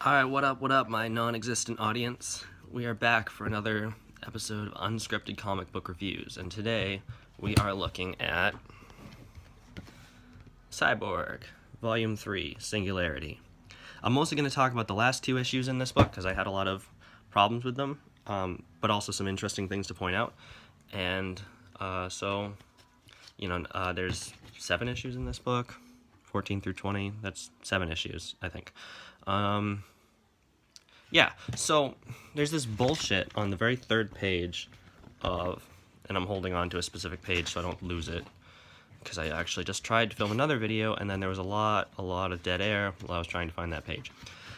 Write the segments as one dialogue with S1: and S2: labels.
S1: Alright, what up, my non-existent audience? We are back for another episode of Unscripted Comic Book Reviews, and today we are looking at Cyborg, Volume 3, Singularity. I'm mostly going to talk about the last two issues in this book, because I had a lot of problems with them, but also some interesting things to point out. And there's 7 issues in this book, 14 through 20, that's 7 issues, I think. Yeah, so there's this bullshit on the very third page of, and I'm holding on to a specific page so I don't lose it, because I actually just tried to film another video, and then there was a lot of dead air while I was trying to find that page.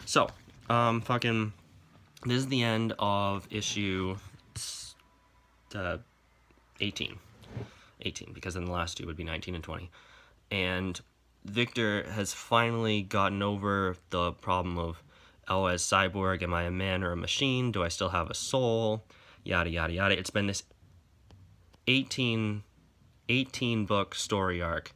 S1: So, this is the end of issue 18, because then the last two would be 19 and 20. And Victor has finally gotten over the problem of, oh, as Cyborg, am I a man or a machine? Do I still have a soul? Yada, yada, yada. It's been this 18-book story arc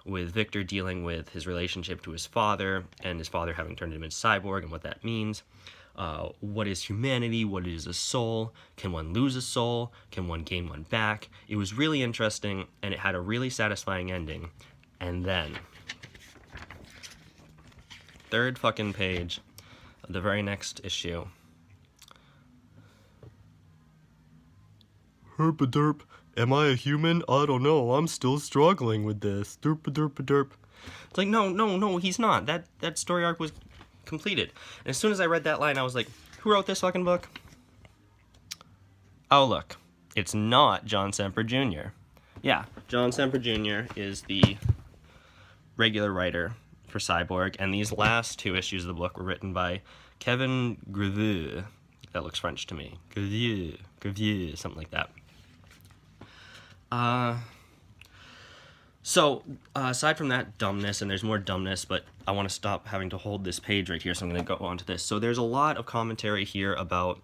S1: with Victor dealing with his relationship to his father, and his father having turned him into Cyborg, and what that means. What is humanity? What is a soul? Can one lose a soul? Can one gain one back? It was really interesting, and it had a really satisfying ending. And then, third fucking page of the very next issue. Herp-a-derp, am I a human? I don't know, I'm still struggling with this. Derp-a-derp-a-derp. It's like, no, he's not. That story arc was completed. And as soon as I read that line, I was like, who wrote this fucking book? Oh, look. It's not John Semper Jr. Yeah, John Semper Jr. is the regular writer for Cyborg, and these last 2 issues of the book were written by Kevin Greveux. That looks French to me. Greveux, something like that. Aside from that dumbness, and there's more dumbness, but I want to stop having to hold this page right here, so I'm going to go on to this. So there's a lot of commentary here about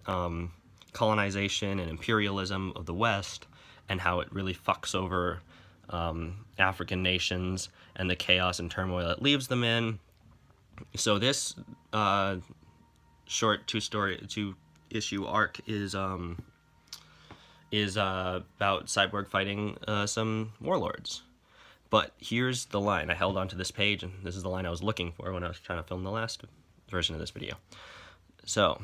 S1: colonization and imperialism of the West, and how it really fucks over African nations and the chaos and turmoil it leaves them in. So this short 2-issue arc is about Cyborg fighting some warlords. But here's the line. I held onto this page, and this is the line I was looking for when I was trying to film the last version of this video. So,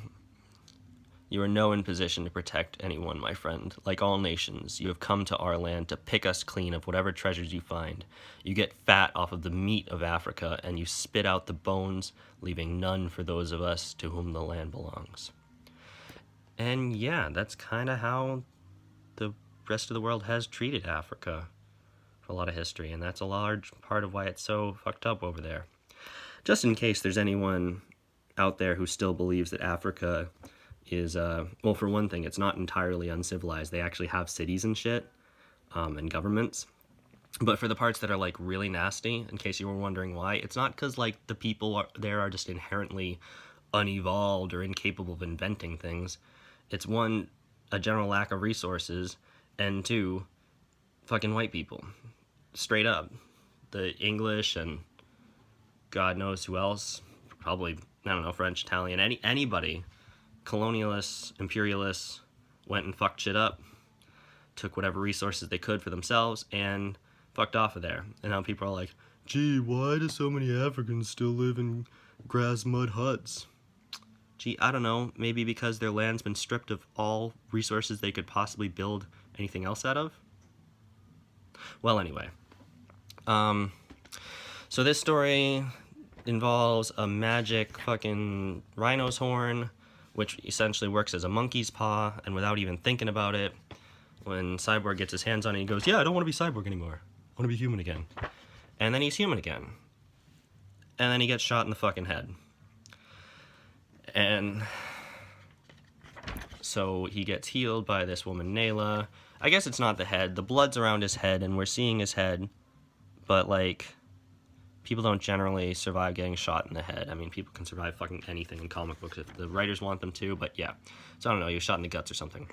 S1: you are no in position to protect anyone, my friend. Like all nations, you have come to our land to pick us clean of whatever treasures you find. You get fat off of the meat of Africa, and you spit out the bones, leaving none for those of us to whom the land belongs. And yeah, that's kind of how the rest of the world has treated Africa for a lot of history, and that's a large part of why it's so fucked up over there. Just in case there's anyone out there who still believes that Africa is, well, for one thing, it's not entirely uncivilized. They actually have cities and shit, and governments. But for the parts that are, like, really nasty, in case you were wondering why, it's not because, like, the people there are just inherently unevolved or incapable of inventing things. It's, 1, a general lack of resources, and 2, fucking white people. Straight up. The English and God knows who else, probably, I don't know, French, Italian, anybody, colonialists, imperialists, went and fucked shit up, took whatever resources they could for themselves, and fucked off of there. And now people are like, gee, why do so many Africans still live in grass mud huts? Gee, I don't know, maybe because their land's been stripped of all resources they could possibly build anything else out of? Well, anyway. So this story involves a magic fucking rhino's horn, which essentially works as a monkey's paw, and without even thinking about it, when Cyborg gets his hands on it, he goes, yeah, I don't want to be Cyborg anymore. I want to be human again. And then he's human again. And then he gets shot in the fucking head. And so he gets healed by this woman, Nayla. I guess it's not the head. The blood's around his head, and we're seeing his head. But, like, people don't generally survive getting shot in the head. I mean, people can survive fucking anything in comic books if the writers want them to, but yeah. So I don't know, he was shot in the guts or something.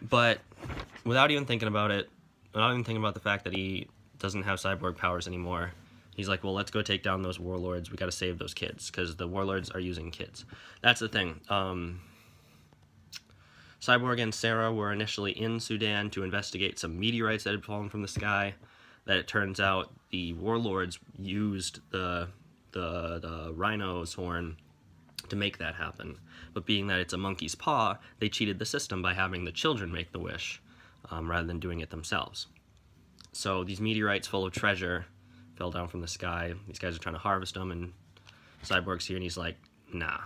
S1: But without even thinking about it, without even thinking about the fact that he doesn't have cyborg powers anymore, He's like, well, let's go take down those warlords. We got to save those kids because the warlords are using kids. That's the thing. Cyborg and Sarah were initially in Sudan to investigate some meteorites that had fallen from the sky. That it turns out the warlords used the rhino's horn to make that happen. But being that it's a monkey's paw, they cheated the system by having the children make the wish rather than doing it themselves. So these meteorites full of treasure fell down from the sky. These guys are trying to harvest them, and Cyborg's here, and he's like, nah.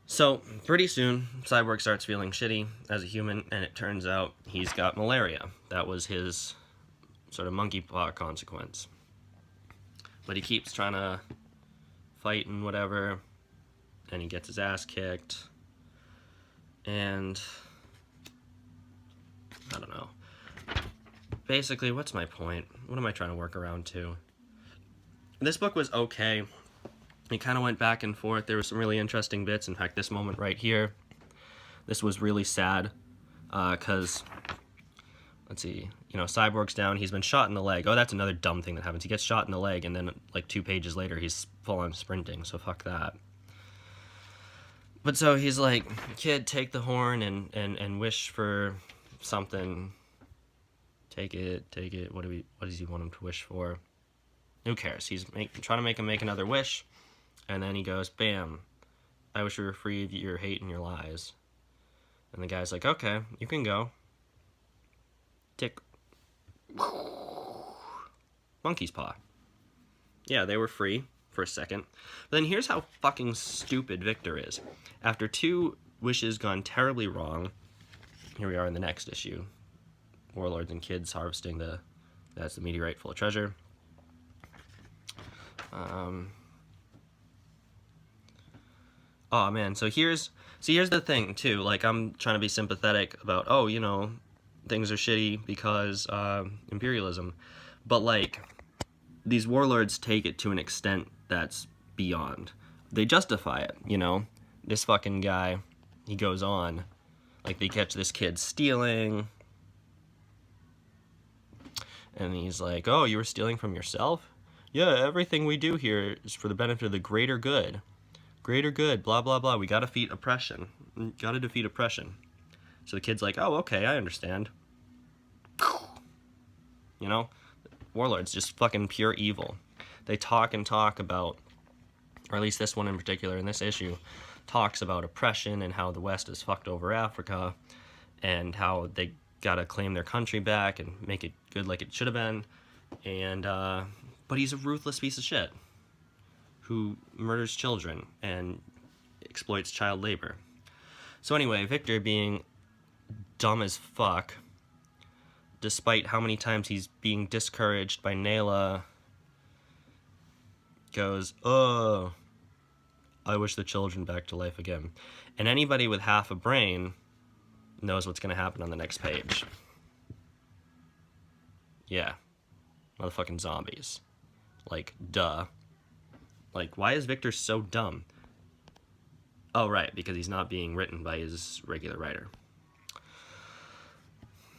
S1: So pretty soon, Cyborg starts feeling shitty as a human, and it turns out he's got malaria. That was his sort of monkey paw consequence. But he keeps trying to fight and whatever, and he gets his ass kicked, and I don't know. Basically, what's my point? What am I trying to work around to? This book was okay. It kind of went back and forth. There were some really interesting bits. In fact, this moment right here, this was really sad, because, let's see, you know, Cyborg's down. He's been shot in the leg. Oh, that's another dumb thing that happens. He gets shot in the leg, and then, like, 2 pages later, he's full-on sprinting, so fuck that. But so he's like, kid, take the horn and wish for something. Take it. What does he want him to wish for? Who cares? He's trying to make him make another wish, and then he goes, bam, I wish you were free of your hate and your lies. And the guy's like, okay, you can go. Tick. Monkey's paw. Yeah, they were free for a second. But then here's how fucking stupid Victor is. After 2 wishes gone terribly wrong, here we are in the next issue. Warlords and kids harvesting that's the meteorite full of treasure. Oh man, so here's the thing too. Like, I'm trying to be sympathetic about, oh, you know, things are shitty because imperialism, but like, these warlords take it to an extent that's beyond. They justify it, you know. This fucking guy, he goes on, like, they catch this kid stealing. And he's like, oh, you were stealing from yourself? Yeah, everything we do here is for the benefit of the greater good. Greater good, blah, blah, blah. We gotta defeat oppression. Gotta defeat oppression. So the kid's like, oh, okay, I understand. You know? Warlords, just fucking pure evil. They talk and talk about, or at least this one in particular in this issue, talks about oppression and how the West has fucked over Africa and how they gotta claim their country back and make it good like it should have been, and but he's a ruthless piece of shit who murders children and exploits child labor. So anyway, Victor, being dumb as fuck, despite how many times he's being discouraged by Nayla, goes, oh, I wish the children back to life again. And anybody with half a brain knows what's going to happen on the next page. Yeah. Motherfucking zombies. Like, duh. Like, why is Victor so dumb? Oh, right, because he's not being written by his regular writer.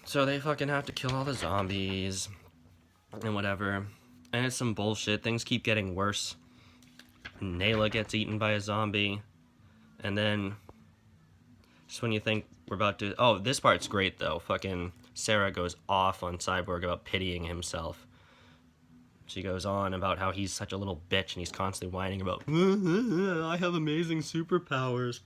S1: So they fucking have to kill all the zombies and whatever. And it's some bullshit. Things keep getting worse. Nayla gets eaten by a zombie. And then, just when you think we're about to... Oh, this part's great, though. Fucking Sarah goes off on Cyborg about pitying himself. She goes on about how he's such a little bitch and he's constantly whining about, I have amazing superpowers.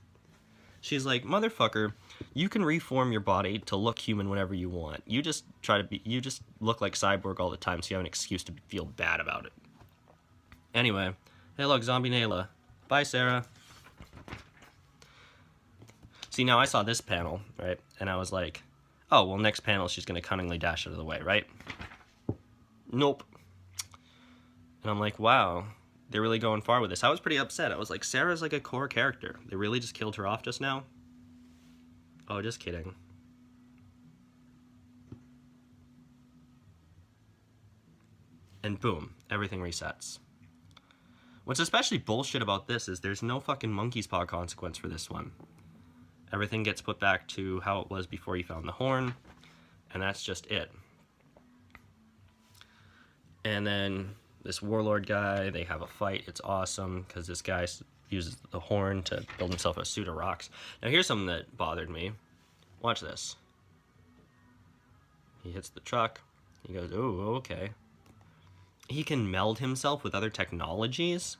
S1: She's like, motherfucker, you can reform your body to look human whenever you want. You just look like Cyborg all the time, so you have an excuse to feel bad about it. Anyway, hey look, zombie Nayla. Bye, Sarah. See, now I saw this panel, right? And I was like, oh, well, next panel she's going to cunningly dash out of the way, right? Nope. And I'm like, wow, they're really going far with this. I was pretty upset. I was like, Sarah's like a core character. They really just killed her off just now? Oh, just kidding. And boom, everything resets. What's especially bullshit about this is there's no fucking monkey's paw consequence for this one. Everything gets put back to how it was before you found the horn, and that's just it. And then this warlord guy, they have a fight. It's awesome because this guy uses the horn to build himself a suit of rocks. Now here's something that bothered me. Watch this. He hits the truck. He goes, oh, okay. He can meld himself with other technologies?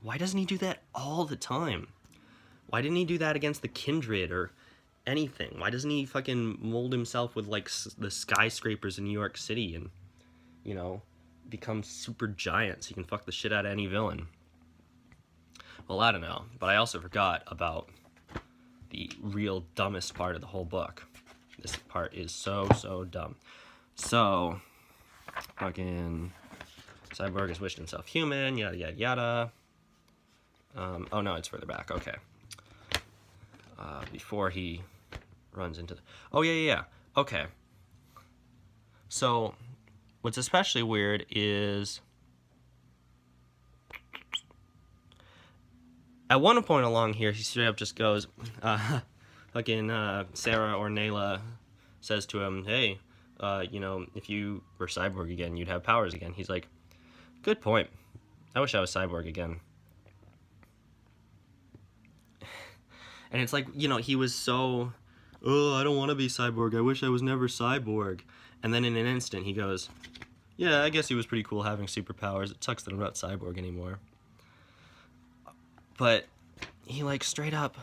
S1: Why doesn't he do that all the time? Why didn't he do that against the Kindred or anything? Why doesn't he fucking mold himself with, like, the skyscrapers in New York City and, you know, become super giant so he can fuck the shit out of any villain? Well, I don't know. But I also forgot about the real dumbest part of the whole book. This part is so dumb. So, fucking Cyborg has wished himself human, yada yada yada. Oh no, it's further back. Okay. Before he runs into the... Oh yeah. Okay. So, what's especially weird is... At one point along here, he straight up just goes... fucking Sarah or Nayla says to him, hey, you know, if you were Cyborg again, you'd have powers again. He's like, good point. I wish I was Cyborg again. And it's like, you know, he was so, oh, I don't want to be Cyborg. I wish I was never Cyborg. And then in an instant, he goes, yeah, I guess he was pretty cool having superpowers. It sucks that I'm not Cyborg anymore. But he, like, straight up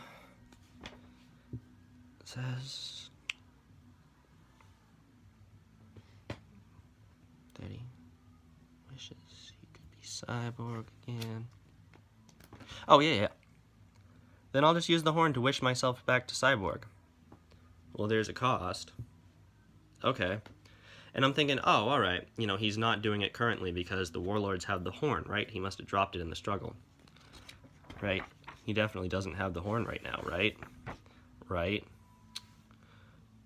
S1: says that he wishes he could be Cyborg again. Oh, yeah. Then I'll just use the horn to wish myself back to Cyborg. Well, there's a cost. Okay. And I'm thinking, oh, alright, you know, he's not doing it currently because the warlords have the horn, right? He must have dropped it in the struggle. Right? He definitely doesn't have the horn right now, right? Right?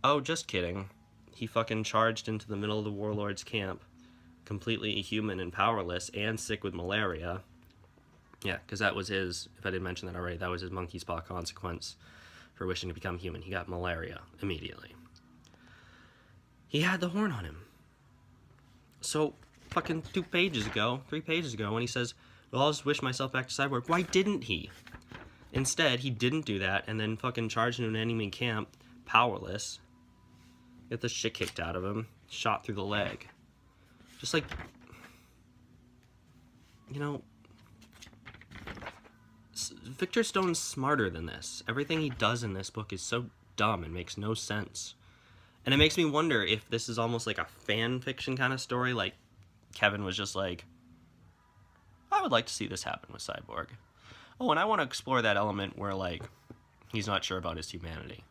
S1: Oh, just kidding. He fucking charged into the middle of the warlord's camp, completely human and powerless and sick with malaria. Yeah, because that was his, if I didn't mention that already, that was his monkey paw consequence for wishing to become human. He got malaria immediately. He had the horn on him. So, fucking 3 pages ago, when he says, well, I'll just wish myself back to Cyborg, why didn't he? Instead, he didn't do that, and then fucking charged into an enemy camp, powerless, get the shit kicked out of him, shot through the leg. Just like, you know, Victor Stone's smarter than this. Everything he does in this book is so dumb and makes no sense. And it makes me wonder if this is almost like a fan fiction kind of story, like Kevin was just like, I would like to see this happen with Cyborg. Oh, and I want to explore that element where, like, he's not sure about his humanity.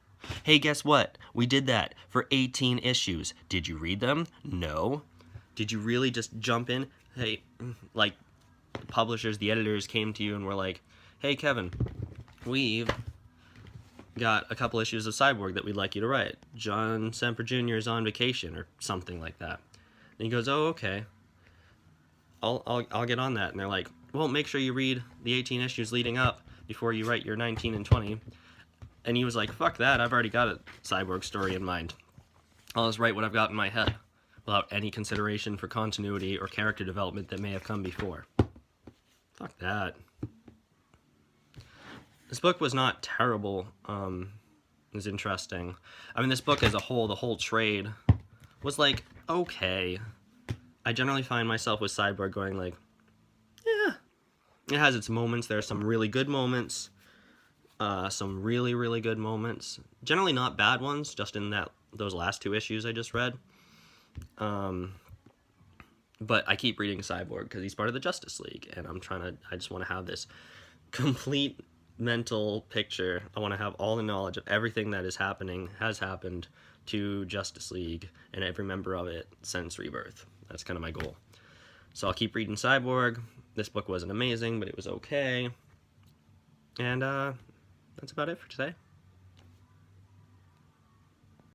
S1: Hey, guess what? We did that for 18 issues. Did you read them? No. Did you really just jump in? Hey, like, the publishers, the editors came to you and were like, hey, Kevin, we've got a couple issues of Cyborg that we'd like you to write. John Semper Jr. is on vacation or something like that. And he goes, oh, okay. I'll get on that. And they're like, well, make sure you read the 18 issues leading up before you write your 19 and 20. And he was like, fuck that, I've already got a Cyborg story in mind. I'll just write what I've got in my head, without any consideration for continuity or character development that may have come before. Fuck that. This book was not terrible. It was interesting. I mean, this book as a whole, the whole trade, was like, okay. I generally find myself with Cyborg going like, yeah. It has its moments. There are some really good moments. Some really, really good moments. Generally not bad ones, just in those last 2 issues I just read. But I keep reading Cyborg because he's part of the Justice League, and I just want to have this complete mental picture. I want to have all the knowledge of everything that has happened to Justice League and every member of it since Rebirth. That's kind of my goal. So I'll keep reading Cyborg. This book wasn't amazing, but it was okay. And that's about it for today.